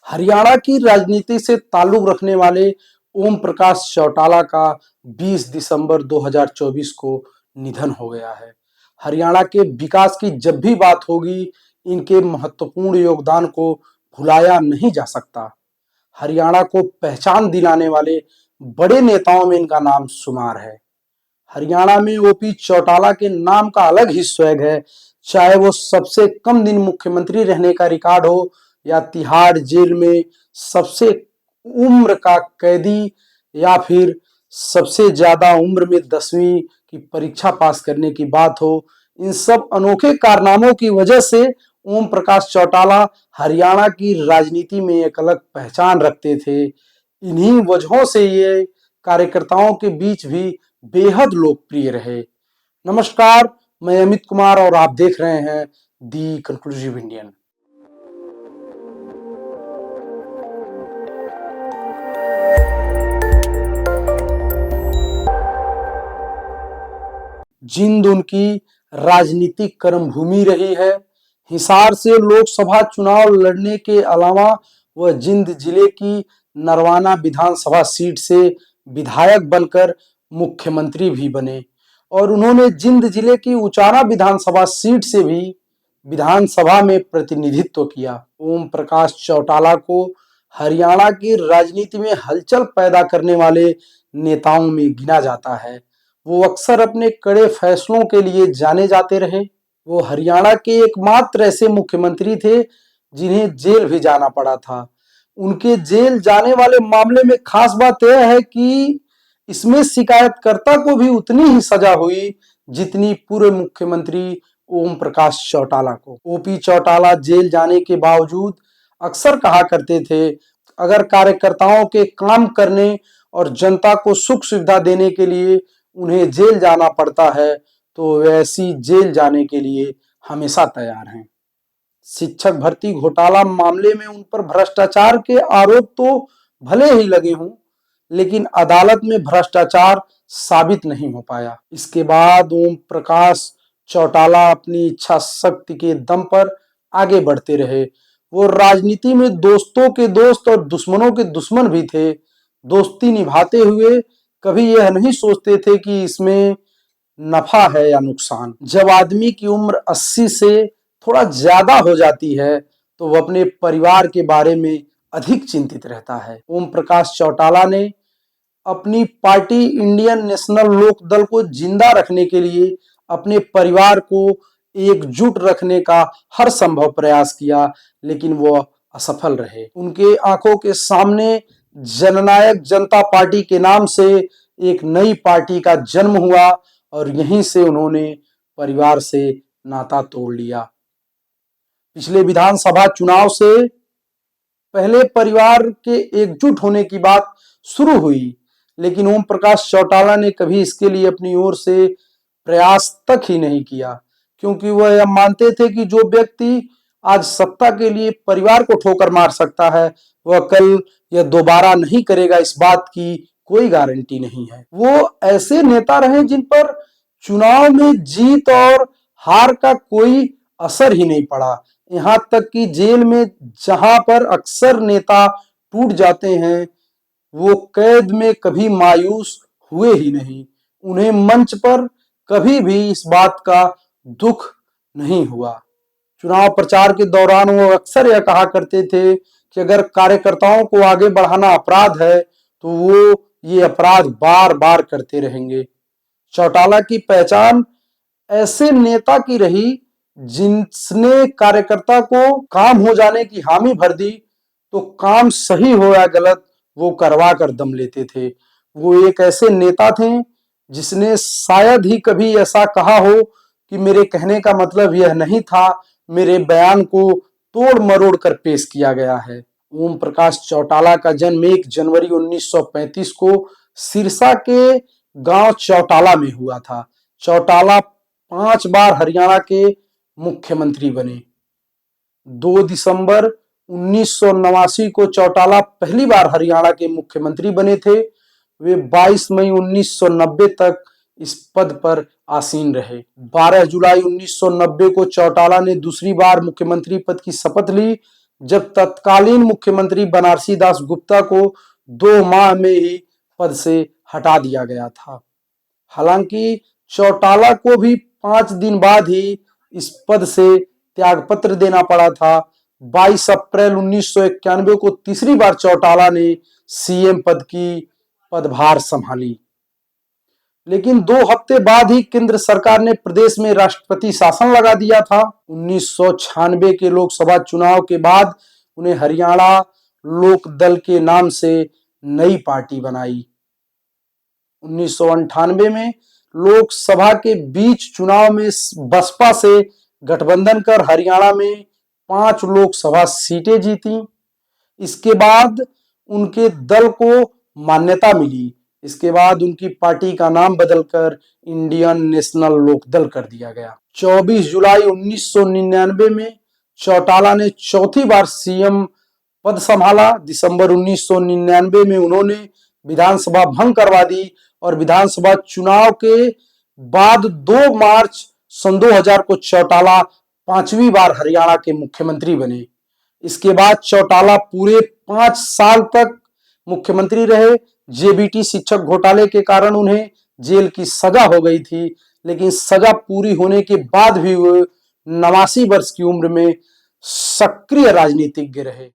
हरियाणा की राजनीति से ताल्लुक रखने वाले ओम प्रकाश चौटाला का 20 दिसंबर 2024 को निधन हो गया है। हरियाणा के विकास की जब भी बात होगी, इनके महत्वपूर्ण योगदान को भुलाया नहीं जा सकता। हरियाणा को पहचान दिलाने वाले बड़े नेताओं में इनका नाम शुमार है। हरियाणा में ओपी चौटाला के नाम का अलग ही स्वैग है, चाहे वो सबसे कम दिन मुख्यमंत्री रहने का रिकॉर्ड हो या तिहाड़ जेल में सबसे उम्र का कैदी या फिर सबसे ज्यादा उम्र में 10वीं की परीक्षा पास करने की बात हो। इन सब अनोखे कारनामों की वजह से ओम प्रकाश चौटाला हरियाणा की राजनीति में एक अलग पहचान रखते थे। इन्हीं वजहों से ये कार्यकर्ताओं के बीच भी बेहद लोकप्रिय रहे। नमस्कार, मैं अमित कुमार और आप देख रहे हैं दी कंक्लूसिव इंडियन। जिंद उनकी राजनीतिक कर्मभूमि रही है। हिसार से लोकसभा चुनाव लड़ने के अलावा वह जिंद जिले की नरवाना विधानसभा सीट से विधायक बनकर मुख्यमंत्री भी बने और उन्होंने जिंद जिले की उचाना विधानसभा सीट से भी विधानसभा में प्रतिनिधित्व किया। ओम प्रकाश चौटाला को हरियाणा की राजनीति में हलचल पैदा करने वाले नेताओं में गिना जाता है। वो अक्सर अपने कड़े फैसलों के लिए जाने जाते रहे। वो हरियाणा के एकमात्र ऐसे मुख्यमंत्री थे जिन्हें जेल भी जाना पड़ा था। उनके जेल जाने वाले मामले में खास बात यह है कि इसमें शिकायतकर्ता को भी उतनी ही सजा हुई जितनी पूर्व मुख्यमंत्री ओम प्रकाश चौटाला को। ओपी चौटाला जेल जाने के बावजूद अक्सर कहा करते थे, अगर कार्यकर्ताओं के काम करने और जनता को सुख सुविधा देने के लिए उन्हें जेल जाना पड़ता है तो वैसी जेल जाने के लिए हमेशा तैयार हैं। शिक्षक भर्ती घोटाला मामले में उन पर भ्रष्टाचार के आरोप तो भले ही लगे हों, लेकिन अदालत में भ्रष्टाचार साबित नहीं हो पाया। इसके बाद ओम प्रकाश चौटाला अपनी इच्छा शक्ति के दम पर आगे बढ़ते रहे। वो राजनीति में दोस्तों के दोस्त और दुश्मनों के दुश्मन भी थे। दोस्ती निभाते हुए कभी यह नहीं सोचते थे कि इसमें नफा है या नुकसान। जब आदमी की उम्र 80 से थोड़ा ज्यादा हो जाती है तो वह अपने परिवार के बारे में अधिक चिंतित रहता है। ओम प्रकाश चौटाला ने अपनी पार्टी इंडियन नेशनल लोक दल को जिंदा रखने के लिए अपने परिवार को एकजुट रखने का हर संभव प्रयास किया, लेकिन वह असफल रहे। उनके आंखों के सामने जननायक जनता पार्टी के नाम से एक नई पार्टी का जन्म हुआ और यहीं से उन्होंने परिवार से नाता तोड़ लिया। पिछले विधानसभा चुनाव से पहले परिवार के एकजुट होने की बात शुरू हुई, लेकिन ओम प्रकाश चौटाला ने कभी इसके लिए अपनी ओर से प्रयास तक ही नहीं किया, क्योंकि वह यह मानते थे कि जो व्यक्ति आज सत्ता के लिए परिवार को ठोकर मार सकता है वह कल यह दोबारा नहीं करेगा, इस बात की कोई गारंटी नहीं है। वो ऐसे नेता रहे जिन पर चुनाव में जीत और हार का कोई असर ही नहीं पड़ा। यहाँ तक कि जेल में जहां पर अक्सर नेता टूट जाते हैं, वो कैद में कभी मायूस हुए ही नहीं। उन्हें मंच पर कभी भी इस बात का दुख नहीं हुआ। चुनाव प्रचार के दौरान वो अक्सर यह कहा करते थे कि अगर कार्यकर्ताओं को आगे बढ़ाना अपराध है तो वो ये अपराध बार बार करते रहेंगे। चौटाला की पहचान ऐसे नेता की रही जिसने कार्यकर्ता को काम हो जाने की हामी भर दी तो काम सही हो या गलत वो करवा कर दम लेते थे। वो एक ऐसे नेता थे जिसने शायद ही कभी ऐसा कहा हो कि मेरे कहने का मतलब यह नहीं था, मेरे बयान को तोड़ मरोड़ कर पेश किया गया है। ओम प्रकाश चौटाला का जन्म 1 जनवरी 1935 को सिरसा के गांव चौटाला में हुआ था। चौटाला 5 बार हरियाणा के मुख्यमंत्री बने। 2 दिसंबर 1989 को चौटाला पहली बार हरियाणा के मुख्यमंत्री बने थे। वे 22 मई 1990 तक इस पद पर आसीन रहे। 12 जुलाई 1990 को चौटाला ने दूसरी बार मुख्यमंत्री पद की शपथ ली, जब तत्कालीन मुख्यमंत्री बनारसी दास गुप्ता को 2 माह में ही पद से हटा दिया गया था। हालांकि चौटाला को भी 5 दिन बाद ही इस पद से त्यागपत्र देना पड़ा था। 22 अप्रैल 1991 को तीसरी बार चौटाला ने सीएम पद की पदभार संभाली, लेकिन 2 हफ्ते बाद ही केंद्र सरकार ने प्रदेश में राष्ट्रपति शासन लगा दिया था। 1996 के लोकसभा चुनाव के बाद उन्हें हरियाणा लोक दल के नाम से नई पार्टी बनाई। 1998 में लोकसभा के बीच चुनाव में बसपा से गठबंधन कर हरियाणा में 5 लोकसभा सीटें जीती। इसके बाद उनके दल को मान्यता मिली। इसके बाद उनकी पार्टी का नाम बदलकर इंडियन नेशनल लोकदल कर दिया गया। 24 जुलाई 1999 में चौटाला ने चौथी बार सीएम पद संभाला। दिसंबर 1999 में उन्होंने विधानसभा भंग करवा दी और विधानसभा चुनाव के बाद 2 मार्च सन 2000 को चौटाला 5वीं बार हरियाणा के मुख्यमंत्री बने। इसके बाद चौटाला पूरे 5 साल तक मुख्यमंत्री रहे। जेबीटी शिक्षक घोटाले के कारण उन्हें जेल की सजा हो गई थी, लेकिन सजा पूरी होने के बाद भी वो 89 वर्ष की उम्र में सक्रिय राजनीतिज्ञ रहे।